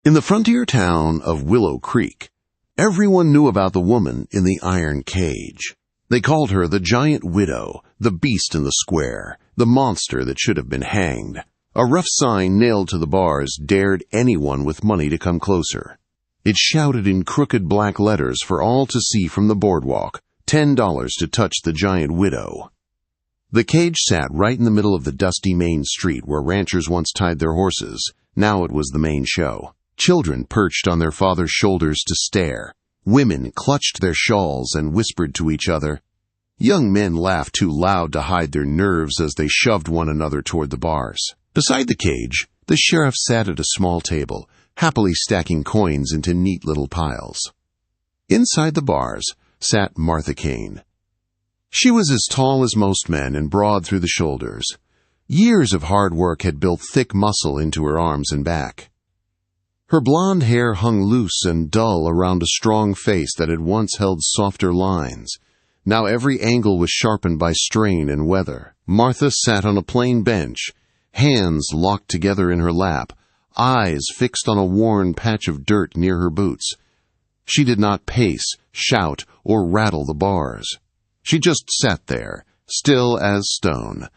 In the frontier town of Willow Creek, everyone knew about the woman in the iron cage. They called her the giant widow, the beast in the square, the monster that should have been hanged. A rough sign nailed to the bars dared anyone with money to come closer. It shouted in crooked black letters for all to see from the boardwalk, $10 to touch the giant widow. The cage sat right in the middle of the dusty main street where ranchers once tied their horses. Now it was the main show. Children perched on their father's shoulders to stare. Women clutched their shawls and whispered to each other. Young men laughed too loud to hide their nerves as they shoved one another toward the bars. Beside the cage, the sheriff sat at a small table, happily stacking coins into neat little piles. Inside the bars sat Martha Kane. She was as tall as most men and broad through the shoulders. Years of hard work had built thick muscle into her arms and back. Her blonde hair hung loose and dull around a strong face that had once held softer lines. Now every angle was sharpened by strain and weather. Martha sat on a plain bench, hands locked together in her lap, eyes fixed on a worn patch of dirt near her boots. She did not pace, shout, or rattle the bars. She just sat there, still as stone.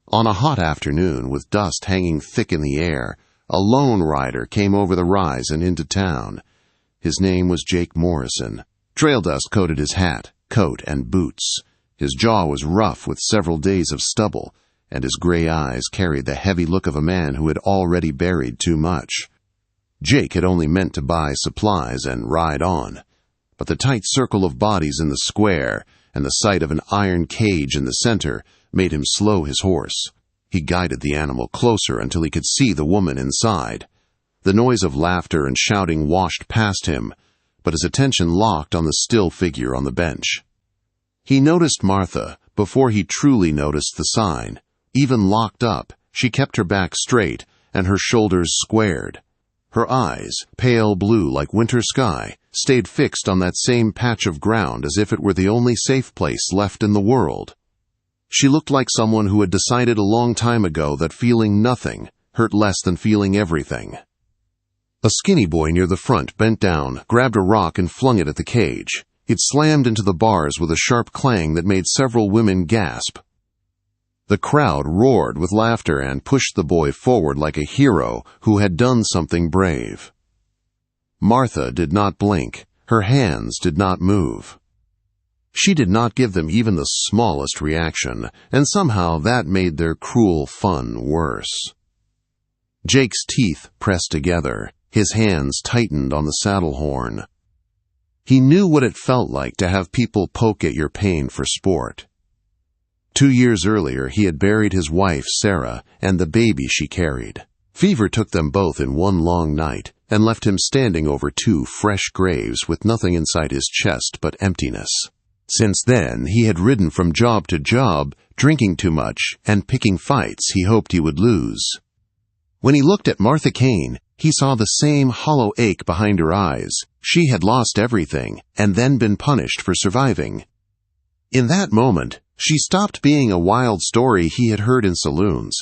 On a hot afternoon, with dust hanging thick in the air, a lone rider came over the rise and into town. His name was Jake Morrison. Trail dust coated his hat, coat, and boots. His jaw was rough with several days of stubble, and his gray eyes carried the heavy look of a man who had already buried too much. Jake had only meant to buy supplies and ride on, but the tight circle of bodies in the square and the sight of an iron cage in the center made him slow his horse. He guided the animal closer until he could see the woman inside. The noise of laughter and shouting washed past him, but his attention locked on the still figure on the bench. He noticed Martha before he truly noticed the sign. Even locked up, she kept her back straight and her shoulders squared. Her eyes, pale blue like winter sky, stayed fixed on that same patch of ground as if it were the only safe place left in the world. She looked like someone who had decided a long time ago that feeling nothing hurt less than feeling everything. A skinny boy near the front bent down, grabbed a rock, and flung it at the cage. It slammed into the bars with a sharp clang that made several women gasp. The crowd roared with laughter and pushed the boy forward like a hero who had done something brave. Martha did not blink. Her hands did not move. She did not give them even the smallest reaction, and somehow that made their cruel fun worse. Jake's teeth pressed together. His hands tightened on the saddle horn. He knew what it felt like to have people poke at your pain for sport. 2 years earlier, he had buried his wife, Sarah, and the baby she carried. Fever took them both in one long night and left him standing over 2 fresh graves with nothing inside his chest but emptiness. Since then, he had ridden from job to job, drinking too much and picking fights he hoped he would lose. When he looked at Martha Kane, he saw the same hollow ache behind her eyes. She had lost everything and then been punished for surviving. In that moment, she stopped being a wild story he had heard in saloons.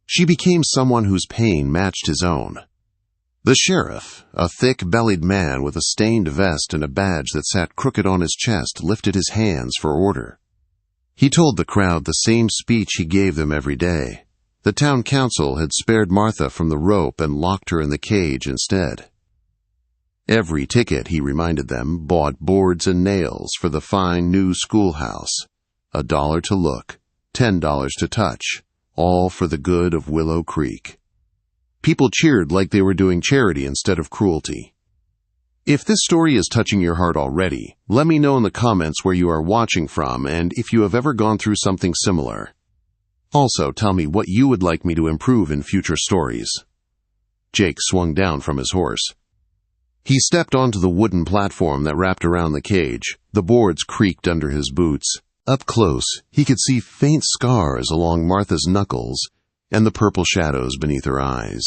She became someone whose pain matched his own. The sheriff, a thick-bellied man with a stained vest and a badge that sat crooked on his chest, lifted his hands for order. He told the crowd the same speech he gave them every day. The town council had spared Martha from the rope and locked her in the cage instead. Every ticket, he reminded them, bought boards and nails for the fine new schoolhouse. $1 to look, $10 to touch, all for the good of Willow Creek. People cheered like they were doing charity instead of cruelty. If this story is touching your heart already, let me know in the comments where you are watching from and if you have ever gone through something similar. Also, tell me what you would like me to improve in future stories. Jake swung down from his horse. He stepped onto the wooden platform that wrapped around the cage. The boards creaked under his boots. Up close, he could see faint scars along Martha's knuckles and the purple shadows beneath her eyes.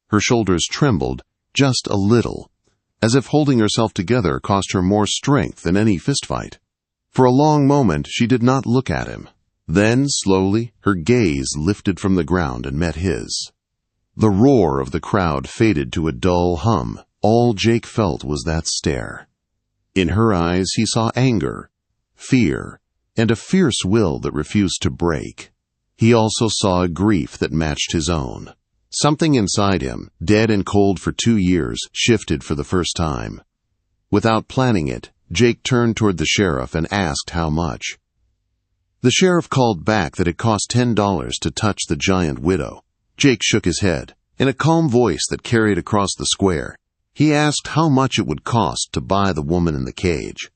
Her shoulders trembled just a little, as if holding herself together cost her more strength than any fistfight. For a long moment, she did not look at him. Then, slowly, her gaze lifted from the ground and met his. The roar of the crowd faded to a dull hum. All Jake felt was that stare. In her eyes he saw anger, fear, and a fierce will that refused to break. He also saw a grief that matched his own. Something inside him, dead and cold for 2 years, shifted for the first time. Without planning it, Jake turned toward the sheriff and asked how much. The sheriff called back that it cost $10 to touch the giant widow. Jake shook his head. In a calm voice that carried across the square, he asked how much it would cost to buy the woman in the cage.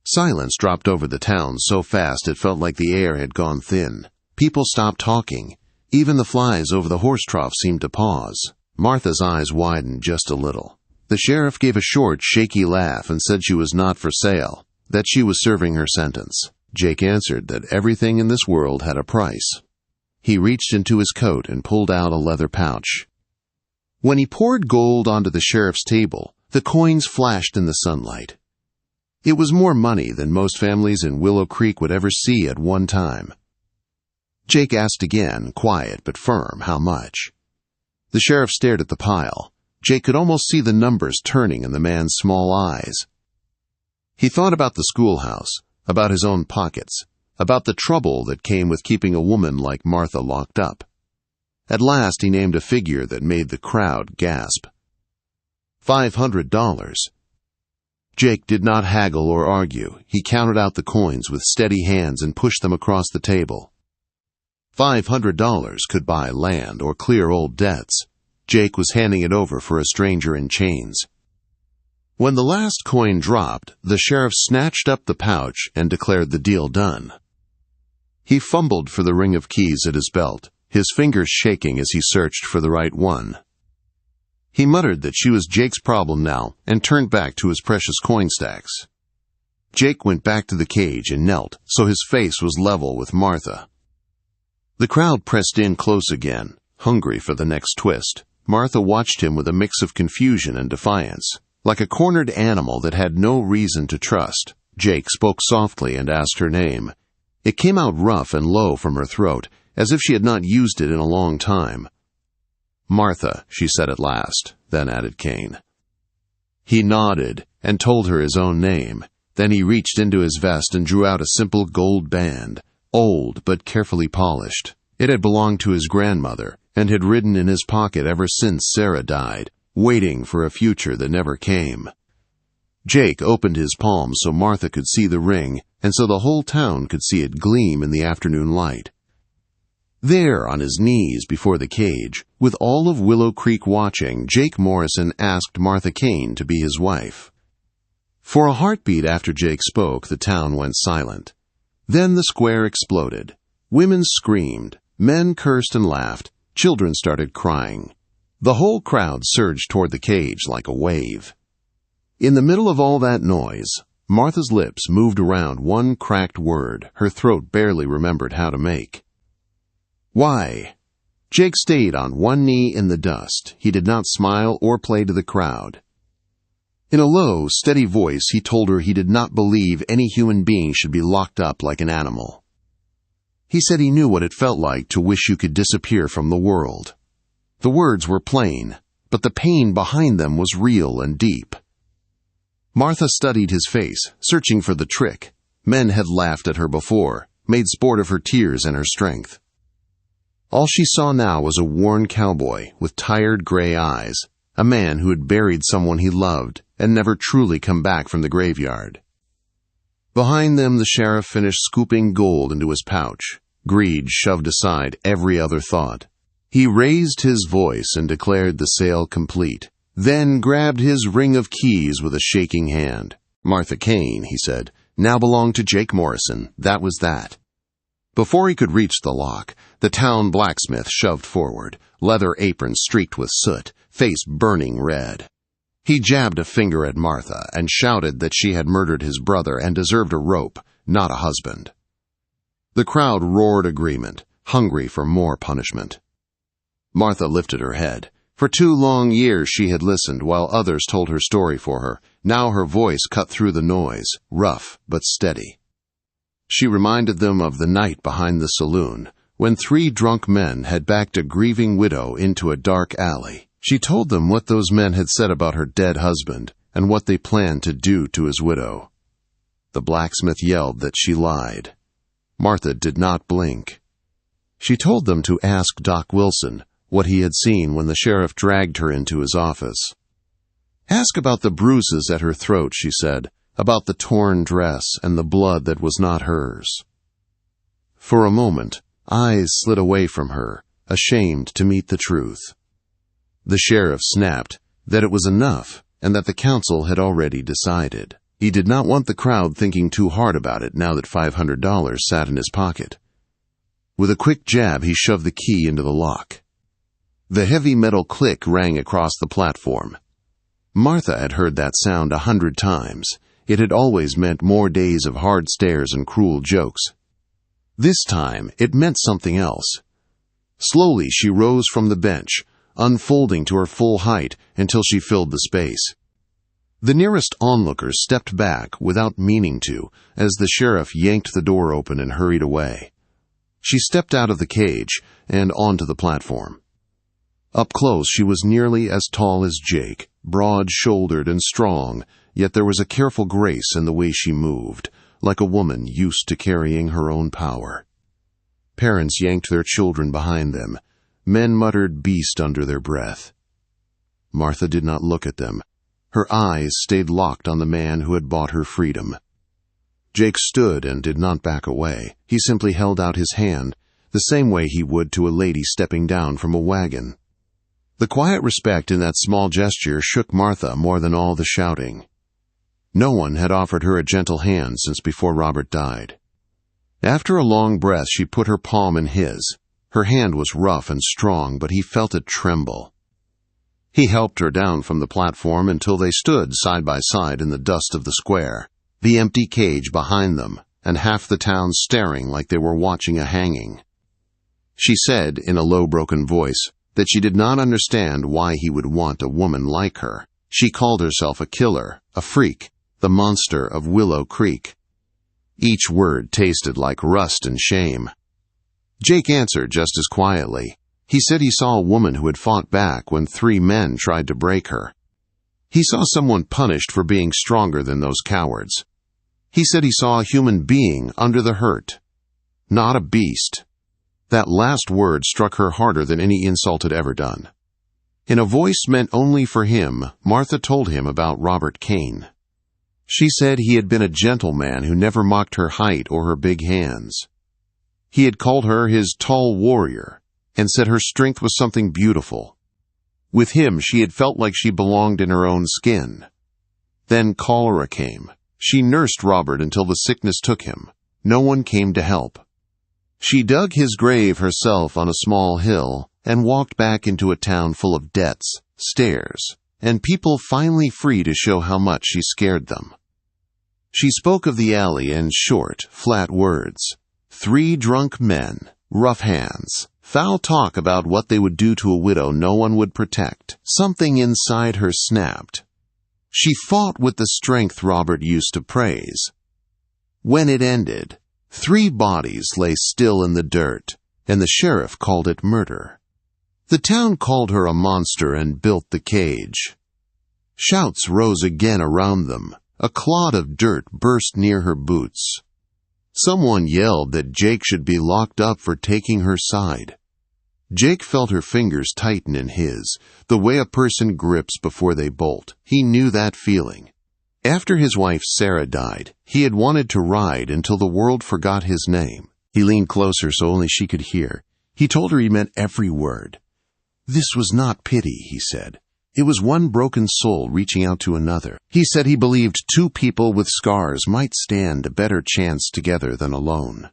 Silence dropped over the town so fast it felt like the air had gone thin. People stopped talking. Even the flies over the horse trough seemed to pause. Martha's eyes widened just a little. The sheriff gave a short, shaky laugh and said she was not for sale, that she was serving her sentence. Jake answered that everything in this world had a price. He reached into his coat and pulled out a leather pouch. When he poured gold onto the sheriff's table, the coins flashed in the sunlight. It was more money than most families in Willow Creek would ever see at one time. Jake asked again, quiet but firm, how much. The sheriff stared at the pile. Jake could almost see the numbers turning in the man's small eyes. He thought about the schoolhouse, about his own pockets, about the trouble that came with keeping a woman like Martha locked up. At last he named a figure that made the crowd gasp. $500. Jake did not haggle or argue. He counted out the coins with steady hands and pushed them across the table. $500 could buy land or clear old debts. Jake was handing it over for a stranger in chains. When the last coin dropped, the sheriff snatched up the pouch and declared the deal done. He fumbled for the ring of keys at his belt, his fingers shaking as he searched for the right one. He muttered that she was Jake's problem now and turned back to his precious coin stacks. Jake went back to the cage and knelt so his face was level with Martha. The crowd pressed in close again, hungry for the next twist. Martha watched him with a mix of confusion and defiance, like a cornered animal that had no reason to trust. Jake spoke softly and asked her name. It came out rough and low from her throat, as if she had not used it in a long time. Martha, she said at last, then added Cain. He nodded and told her his own name. Then he reached into his vest and drew out a simple gold band, old but carefully polished. It had belonged to his grandmother and had ridden in his pocket ever since Sarah died, waiting for a future that never came. Jake opened his palm so Martha could see the ring, and so the whole town could see it gleam in the afternoon light. There, on his knees before the cage, with all of Willow Creek watching, Jake Morrison asked Martha Cain to be his wife. For a heartbeat after Jake spoke, the town went silent. Then the square exploded. Women screamed, men cursed and laughed, children started crying. The whole crowd surged toward the cage like a wave. In the middle of all that noise, Martha's lips moved around one cracked word her throat barely remembered how to make. Why? Jake stayed on one knee in the dust. He did not smile or play to the crowd. In a low, steady voice, he told her he did not believe any human being should be locked up like an animal. He said he knew what it felt like to wish you could disappear from the world. The words were plain, but the pain behind them was real and deep. Martha studied his face, searching for the trick. Men had laughed at her before, made sport of her tears and her strength. All she saw now was a worn cowboy with tired gray eyes, a man who had buried someone he loved and never truly come back from the graveyard. Behind them, the sheriff finished scooping gold into his pouch. Greed shoved aside every other thought. He raised his voice and declared the sale complete, then grabbed his ring of keys with a shaking hand. Martha Cain, he said, now belonged to Jake Morrison. That was that. Before he could reach the lock, the town blacksmith shoved forward, leather apron streaked with soot, face burning red. He jabbed a finger at Martha and shouted that she had murdered his brother and deserved a rope, not a husband. The crowd roared agreement, hungry for more punishment. Martha lifted her head. For 2 long years she had listened while others told her story for her. Now her voice cut through the noise, rough but steady. She reminded them of the night behind the saloon, when 3 drunk men had backed a grieving widow into a dark alley. She told them what those men had said about her dead husband and what they planned to do to his widow. The blacksmith yelled that she lied. Martha did not blink. She told them to ask Doc Wilson what he had seen when the sheriff dragged her into his office. Ask about the bruises at her throat, she said, about the torn dress and the blood that was not hers. For a moment, eyes slid away from her, ashamed to meet the truth. The sheriff snapped that it was enough and that the council had already decided. He did not want the crowd thinking too hard about it now that $500 sat in his pocket. With a quick jab, he shoved the key into the lock. The heavy metal click rang across the platform. Martha had heard that sound 100 times. It had always meant more days of hard stares and cruel jokes. This time, it meant something else. Slowly, she rose from the bench, unfolding to her full height until she filled the space. The nearest onlooker stepped back without meaning to as the sheriff yanked the door open and hurried away. She stepped out of the cage and onto the platform. Up close, she was nearly as tall as Jake, broad-shouldered and strong, yet there was a careful grace in the way she moved, like a woman used to carrying her own power. Parents yanked their children behind them. Men muttered beast under their breath. Martha did not look at them. Her eyes stayed locked on the man who had bought her freedom. Jake stood and did not back away. He simply held out his hand, the same way he would to a lady stepping down from a wagon. The quiet respect in that small gesture shook Martha more than all the shouting. No one had offered her a gentle hand since before Robert died. After a long breath, she put her palm in his. Her hand was rough and strong, but he felt it tremble. He helped her down from the platform until they stood side by side in the dust of the square, the empty cage behind them, and half the town staring like they were watching a hanging. She said, in a low, broken voice, that she did not understand why he would want a woman like her. She called herself a killer, a freak, the monster of Willow Creek. Each word tasted like rust and shame. Jake answered just as quietly. He said he saw a woman who had fought back when 3 men tried to break her. He saw someone punished for being stronger than those cowards. He said he saw a human being under the hurt, not a beast. That last word struck her harder than any insult had ever done. In a voice meant only for him, Martha told him about Robert Kane. She said he had been a gentleman who never mocked her height or her big hands. He had called her his tall warrior and said her strength was something beautiful. With him, she had felt like she belonged in her own skin. Then cholera came. She nursed Robert until the sickness took him. No one came to help. She dug his grave herself on a small hill and walked back into a town full of debts, stares, and people finally free to show how much she scared them. She spoke of the alley in short, flat words. 3 drunk men, rough hands, foul talk about what they would do to a widow no one would protect. Something inside her snapped. She fought with the strength Robert used to praise. When it ended, 3 bodies lay still in the dirt, and the sheriff called it murder. The town called her a monster and built the cage. Shouts rose again around them. A clod of dirt burst near her boots. Someone yelled that Jake should be locked up for taking her side. Jake felt her fingers tighten in his, the way a person grips before they bolt. He knew that feeling. After his wife Sarah died, he had wanted to ride until the world forgot his name. He leaned closer so only she could hear. He told her he meant every word. This was not pity, he said. It was one broken soul reaching out to another. He said he believed 2 people with scars might stand a better chance together than alone.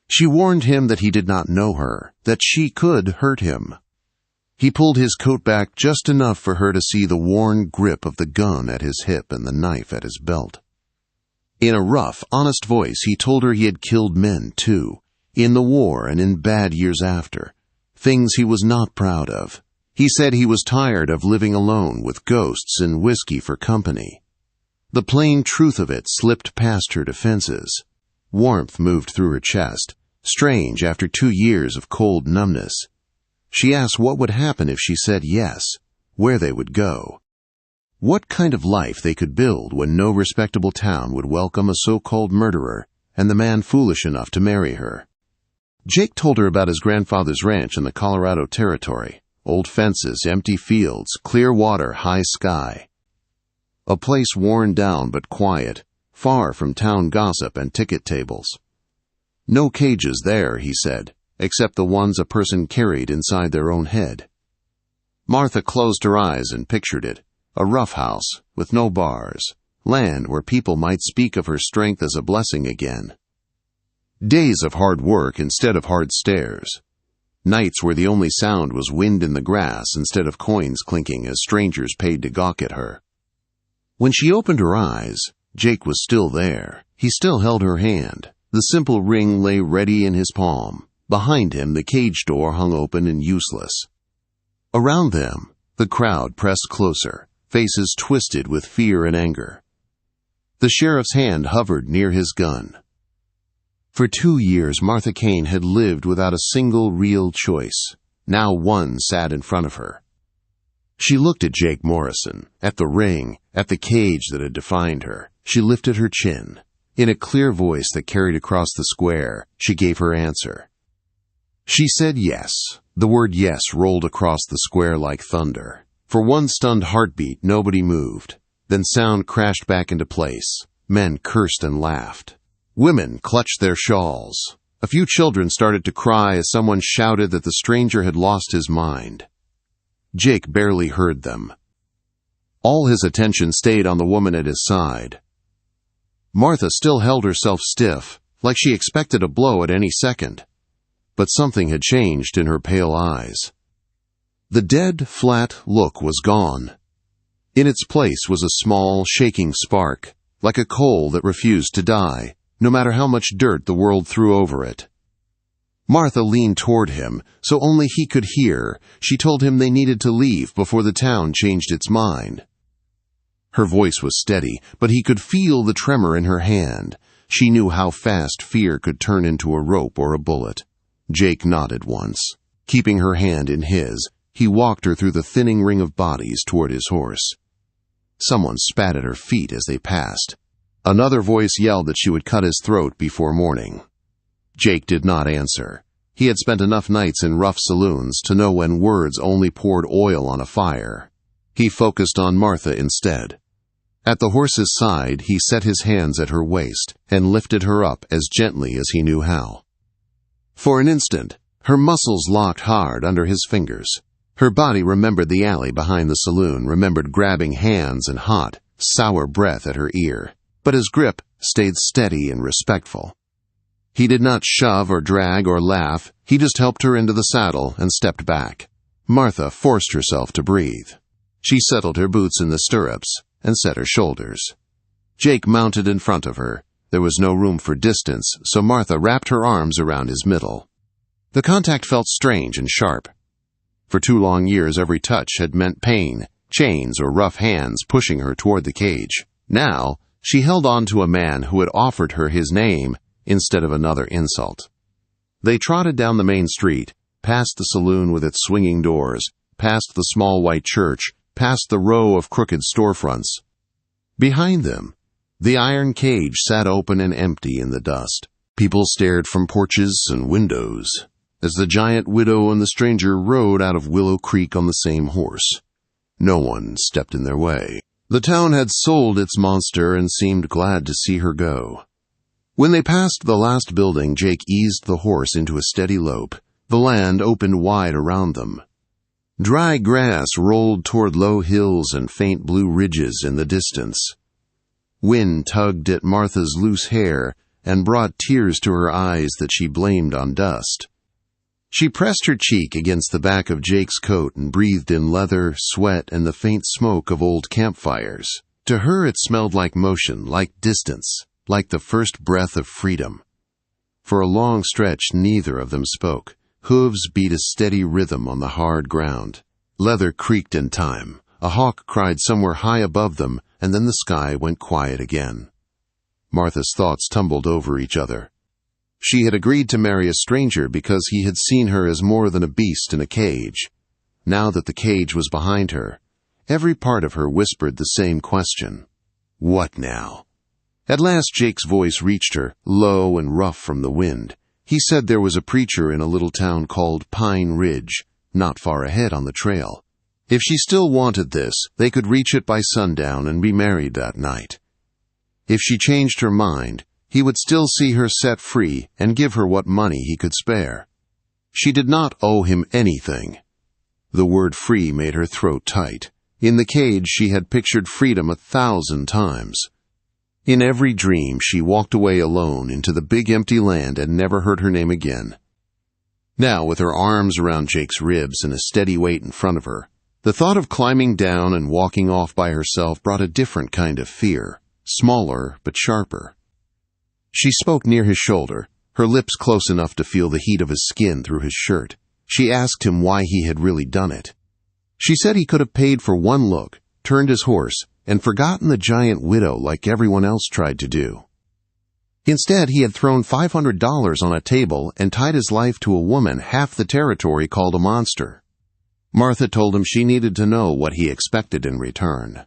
She warned him that he did not know her, that she could hurt him. He pulled his coat back just enough for her to see the worn grip of the gun at his hip and the knife at his belt. In a rough, honest voice, he told her he had killed men, too, in the war and in bad years after, things he was not proud of. He said he was tired of living alone with ghosts and whiskey for company. The plain truth of it slipped past her defenses. Warmth moved through her chest. strange after 2 years of cold numbness. She asked what would happen if she said yes, where they would go. What kind of life they could build when no respectable town would welcome a so-called murderer and the man foolish enough to marry her. Jake told her about his grandfather's ranch in the Colorado Territory. Old fences, empty fields, clear water, high sky. A place worn down but quiet, far from town gossip and ticket tables. No cages there, he said, except the ones a person carried inside their own head. Martha closed her eyes and pictured it, a rough house with no bars, land where people might speak of her strength as a blessing again. Days of hard work instead of hard stares. Nights where the only sound was wind in the grass instead of coins clinking as strangers paid to gawk at her. When she opened her eyes, Jake was still there. He still held her hand. The simple ring lay ready in his palm. Behind him, the cage door hung open and useless. Around them, the crowd pressed closer, faces twisted with fear and anger. The sheriff's hand hovered near his gun. For 2 years, Martha Kane had lived without a single real choice. Now one sat in front of her. She looked at Jake Morrison, at the ring, at the cage that had defined her. She lifted her chin. In a clear voice that carried across the square, she gave her answer. She said yes. The word yes rolled across the square like thunder. For one stunned heartbeat, nobody moved. Then sound crashed back into place. Men cursed and laughed. Women clutched their shawls. A few children started to cry as someone shouted that the stranger had lost his mind. Jake barely heard them. All his attention stayed on the woman at his side. Martha still held herself stiff, like she expected a blow at any second. But something had changed in her pale eyes. The dead, flat look was gone. In its place was a small, shaking spark, like a coal that refused to die, no matter how much dirt the world threw over it. Martha leaned toward him, so only he could hear. She told him they needed to leave before the town changed its mind. Her voice was steady, but he could feel the tremor in her hand. She knew how fast fear could turn into a rope or a bullet. Jake nodded once. Keeping her hand in his, he walked her through the thinning ring of bodies toward his horse. Someone spat at her feet as they passed. Another voice yelled that she would cut his throat before morning. Jake did not answer. He had spent enough nights in rough saloons to know when words only poured oil on a fire. He focused on Martha instead. At the horse's side, he set his hands at her waist and lifted her up as gently as he knew how. For an instant, her muscles locked hard under his fingers. Her body remembered the alley behind the saloon, remembered grabbing hands and hot, sour breath at her ear. But his grip stayed steady and respectful. He did not shove or drag or laugh. He just helped her into the saddle and stepped back. Martha forced herself to breathe. She settled her boots in the stirrups and set her shoulders. Jake mounted in front of her. There was no room for distance, so Martha wrapped her arms around his middle. The contact felt strange and sharp. For 2 long years, every touch had meant pain, chains or rough hands pushing her toward the cage. Now, she held on to a man who had offered her his name instead of another insult. They trotted down the main street, past the saloon with its swinging doors, past the small white church, past the row of crooked storefronts. Behind them, the iron cage sat open and empty in the dust. People stared from porches and windows as the giant widow and the stranger rode out of Willow Creek on the same horse. No one stepped in their way. The town had sold its monster and seemed glad to see her go. When they passed the last building, Jake eased the horse into a steady lope. The land opened wide around them. Dry grass rolled toward low hills and faint blue ridges in the distance. Wind tugged at Martha's loose hair and brought tears to her eyes that she blamed on dust. She pressed her cheek against the back of Jake's coat and breathed in leather, sweat, and the faint smoke of old campfires. To her it smelled like motion, like distance, like the first breath of freedom. For a long stretch neither of them spoke. Hooves beat a steady rhythm on the hard ground. Leather creaked in time. A hawk cried somewhere high above them, and then the sky went quiet again. Martha's thoughts tumbled over each other. She had agreed to marry a stranger because he had seen her as more than a beast in a cage. Now that the cage was behind her, every part of her whispered the same question. What now? At last Jake's voice reached her, low and rough from the wind. He said there was a preacher in a little town called Pine Ridge, not far ahead on the trail. If she still wanted this, they could reach it by sundown and be married that night. If she changed her mind, he would still see her set free and give her what money he could spare. She did not owe him anything. The word free made her throat tight. In the cage she had pictured freedom 1,000 times. In every dream she walked away alone into the big empty land and never heard her name again. Now, with her arms around Jake's ribs and a steady weight in front of her, the thought of climbing down and walking off by herself brought a different kind of fear, smaller but sharper. She spoke near his shoulder, her lips close enough to feel the heat of his skin through his shirt. She asked him why he had really done it. She said he could have paid for one look, turned his horse, and forgotten the giant widow like everyone else tried to do. Instead, he had thrown $500 on a table and tied his life to a woman half the territory called a monster. Martha told him she needed to know what he expected in return.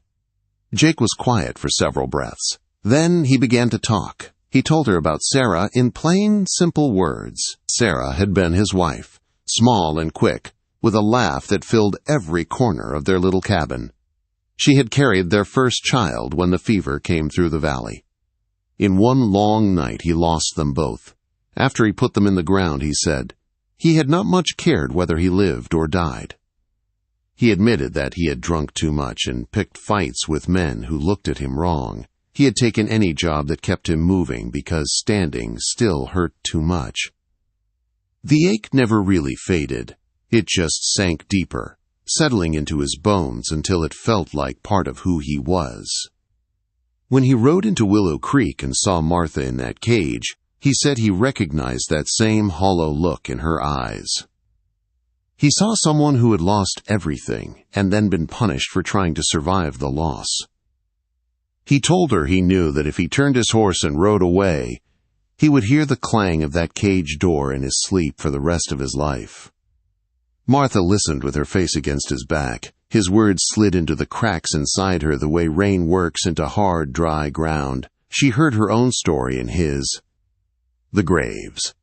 Jake was quiet for several breaths. Then he began to talk. He told her about Sarah in plain, simple words. Sarah had been his wife, small and quick, with a laugh that filled every corner of their little cabin. She had carried their first child when the fever came through the valley. In one long night he lost them both. After he put them in the ground, he said, he had not much cared whether he lived or died. He admitted that he had drunk too much and picked fights with men who looked at him wrong. He had taken any job that kept him moving because standing still hurt too much. The ache never really faded. It just sank deeper, settling into his bones until it felt like part of who he was. When he rode into Willow Creek and saw Martha in that cage, he said he recognized that same hollow look in her eyes. He saw someone who had lost everything and then been punished for trying to survive the loss. He told her he knew that if he turned his horse and rode away, he would hear the clang of that cage door in his sleep for the rest of his life. Martha listened with her face against his back. His words slid into the cracks inside her the way rain works into hard, dry ground. She heard her own story in his. The graves.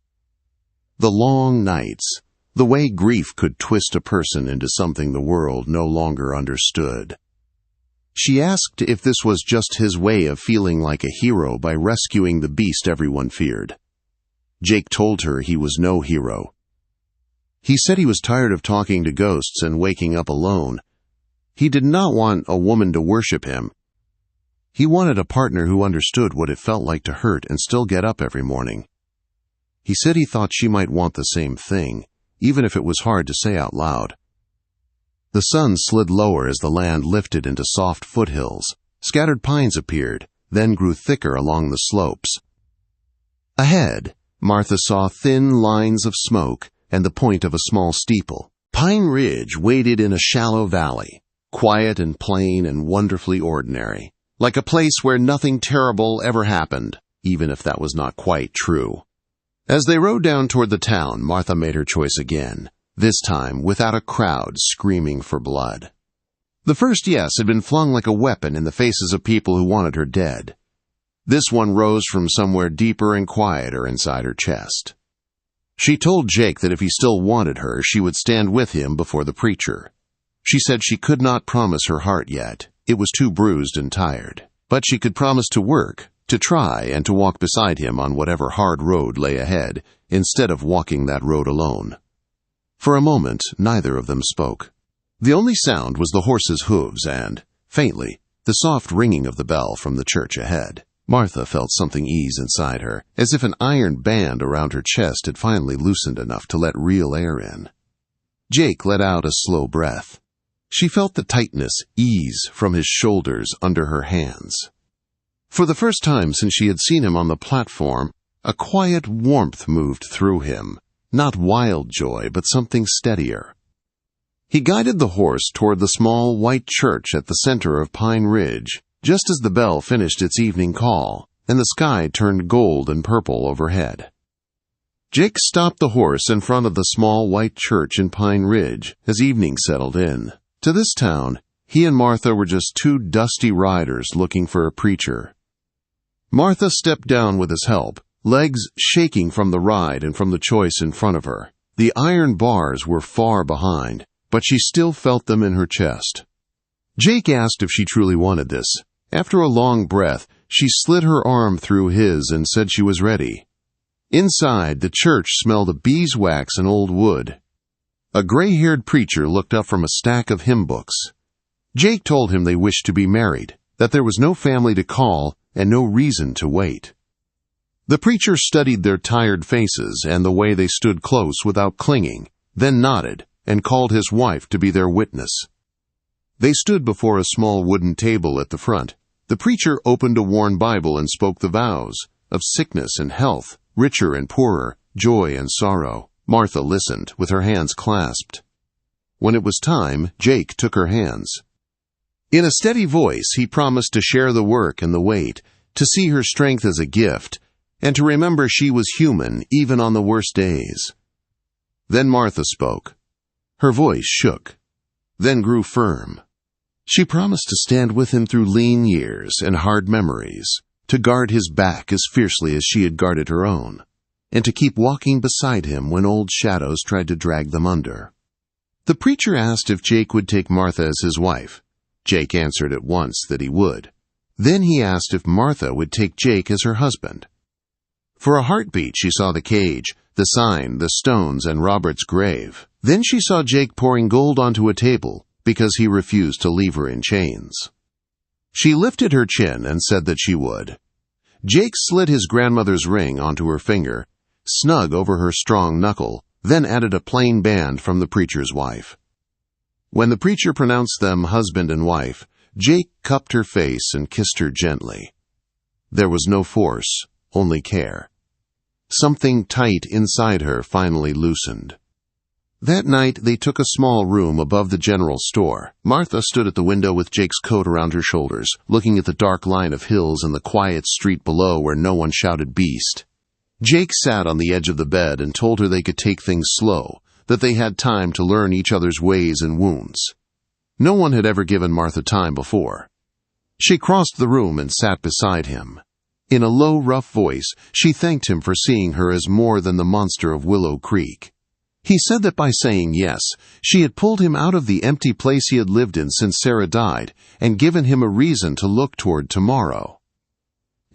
The long nights. The way grief could twist a person into something the world no longer understood. She asked if this was just his way of feeling like a hero by rescuing the beast everyone feared. Jake told her he was no hero. He said he was tired of talking to ghosts and waking up alone. He did not want a woman to worship him. He wanted a partner who understood what it felt like to hurt and still get up every morning. He said he thought she might want the same thing, even if it was hard to say out loud. The sun slid lower as the land lifted into soft foothills. Scattered pines appeared, then grew thicker along the slopes. Ahead, Martha saw thin lines of smoke and the point of a small steeple. Pine Ridge waded in a shallow valley, quiet and plain and wonderfully ordinary, like a place where nothing terrible ever happened, even if that was not quite true. As they rode down toward the town, Martha made her choice again, this time without a crowd screaming for blood. The first yes had been flung like a weapon in the faces of people who wanted her dead. This one rose from somewhere deeper and quieter inside her chest. She told Jake that if he still wanted her, she would stand with him before the preacher. She said she could not promise her heart yet. It was too bruised and tired. But she could promise to work, to try, and to walk beside him on whatever hard road lay ahead, instead of walking that road alone. For a moment, neither of them spoke. The only sound was the horse's hooves and, faintly, the soft ringing of the bell from the church ahead. Martha felt something ease inside her, as if an iron band around her chest had finally loosened enough to let real air in. Jake let out a slow breath. She felt the tightness ease from his shoulders under her hands. For the first time since she had seen him on the platform, a quiet warmth moved through him, not wild joy, but something steadier. He guided the horse toward the small white church at the center of Pine Ridge, just as the bell finished its evening call, and the sky turned gold and purple overhead. Jake stopped the horse in front of the small white church in Pine Ridge as evening settled in. To this town, he and Martha were just two dusty riders looking for a preacher. Martha stepped down with his help, legs shaking from the ride and from the choice in front of her. The iron bars were far behind, but she still felt them in her chest. Jake asked if she truly wanted this. After a long breath, she slid her arm through his and said she was ready. Inside, the church smelled of beeswax and old wood. A gray-haired preacher looked up from a stack of hymn books. Jake told him they wished to be married, that there was no family to call and no reason to wait. The preacher studied their tired faces and the way they stood close without clinging, then nodded and called his wife to be their witness. They stood before a small wooden table at the front. The preacher opened a worn Bible and spoke the vows of sickness and health, richer and poorer, joy and sorrow. Martha listened, with her hands clasped. When it was time, Jake took her hands. In a steady voice, he promised to share the work and the weight, to see her strength as a gift, and to remember she was human even on the worst days. Then Martha spoke. Her voice shook, then grew firm. She promised to stand with him through lean years and hard memories, to guard his back as fiercely as she had guarded her own, and to keep walking beside him when old shadows tried to drag them under. The preacher asked if Jake would take Martha as his wife. Jake answered at once that he would. Then he asked if Martha would take Jake as her husband. For a heartbeat, she saw the cage, the sign, the stones, and Robert's grave. Then she saw Jake pouring gold onto a table because he refused to leave her in chains. She lifted her chin and said that she would. Jake slid his grandmother's ring onto her finger, snug over her strong knuckle, then added a plain band from the preacher's wife. When the preacher pronounced them husband and wife, Jake cupped her face and kissed her gently. There was no force, only care. Something tight inside her finally loosened. That night, they took a small room above the general store. Martha stood at the window with Jake's coat around her shoulders, looking at the dark line of hills and the quiet street below where no one shouted beast. Jake sat on the edge of the bed and told her they could take things slow, that they had time to learn each other's ways and wounds. No one had ever given Martha time before. She crossed the room and sat beside him. In a low, rough voice, she thanked him for seeing her as more than the monster of Willow Creek. He said that by saying yes, she had pulled him out of the empty place he had lived in since Sarah died and given him a reason to look toward tomorrow.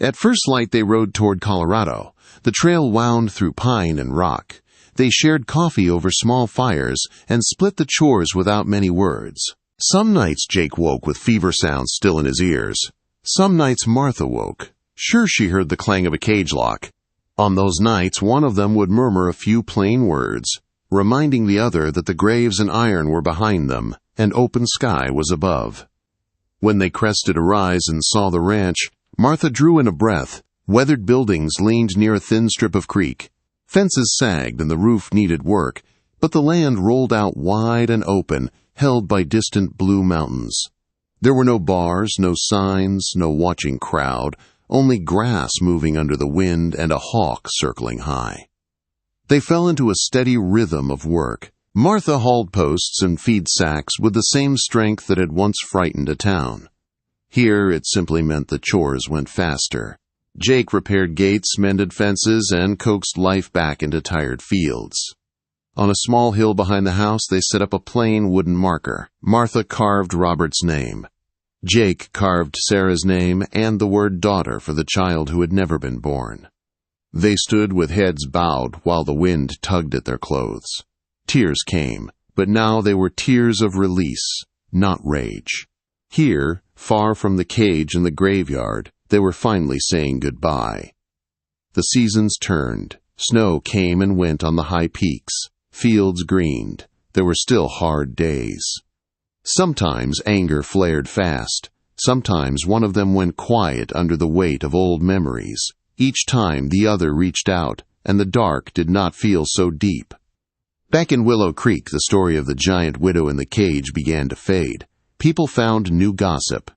At first light, they rode toward Colorado. The trail wound through pine and rock. They shared coffee over small fires and split the chores without many words. Some nights Jake woke with fever sounds still in his ears. Some nights Martha woke. Sure, she heard the clang of a cage lock. On those nights, one of them would murmur a few plain words, reminding the other that the graves and iron were behind them and open sky was above. When they crested a rise and saw the ranch, Martha drew in a breath. Weathered buildings leaned near a thin strip of creek. Fences sagged and the roof needed work, but the land rolled out wide and open, held by distant blue mountains. There were no bars, no signs, no watching crowd, only grass moving under the wind and a hawk circling high. They fell into a steady rhythm of work. Martha hauled posts and feed sacks with the same strength that had once frightened a town. Here it simply meant the chores went faster. Jake repaired gates, mended fences, and coaxed life back into tired fields. On a small hill behind the house, they set up a plain wooden marker. Martha carved Robert's name. Jake carved Sarah's name and the word daughter for the child who had never been born. They stood with heads bowed while the wind tugged at their clothes. Tears came, but now they were tears of release, not rage. Here, far from the cage and the graveyard, they were finally saying goodbye. The seasons turned. Snow came and went on the high peaks. Fields greened. There were still hard days. Sometimes anger flared fast. Sometimes one of them went quiet under the weight of old memories. Each time the other reached out, and the dark did not feel so deep. Back in Willow Creek, the story of the giant widow in the cage began to fade. People found new gossip.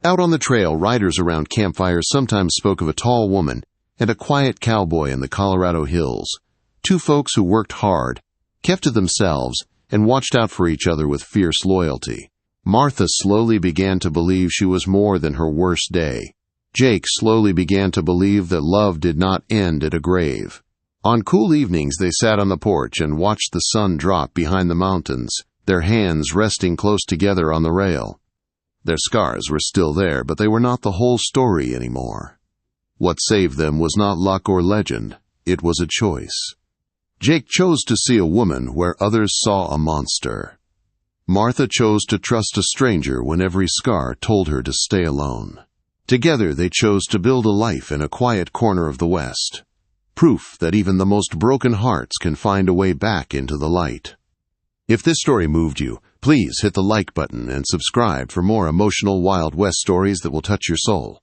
Out on the trail, riders around campfires sometimes spoke of a tall woman and a quiet cowboy in the Colorado hills. two folks who worked hard, kept to themselves, and watched out for each other with fierce loyalty. Martha slowly began to believe she was more than her worst day. Jake slowly began to believe that love did not end at a grave. On cool evenings they sat on the porch and watched the sun drop behind the mountains, their hands resting close together on the rail. Their scars were still there, but they were not the whole story anymore. What saved them was not luck or legend, it was a choice. Jake chose to see a woman where others saw a monster. Martha chose to trust a stranger when every scar told her to stay alone. Together they chose to build a life in a quiet corner of the West. Proof that even the most broken hearts can find a way back into the light. If this story moved you, please hit the like button and subscribe for more emotional Wild West stories that will touch your soul.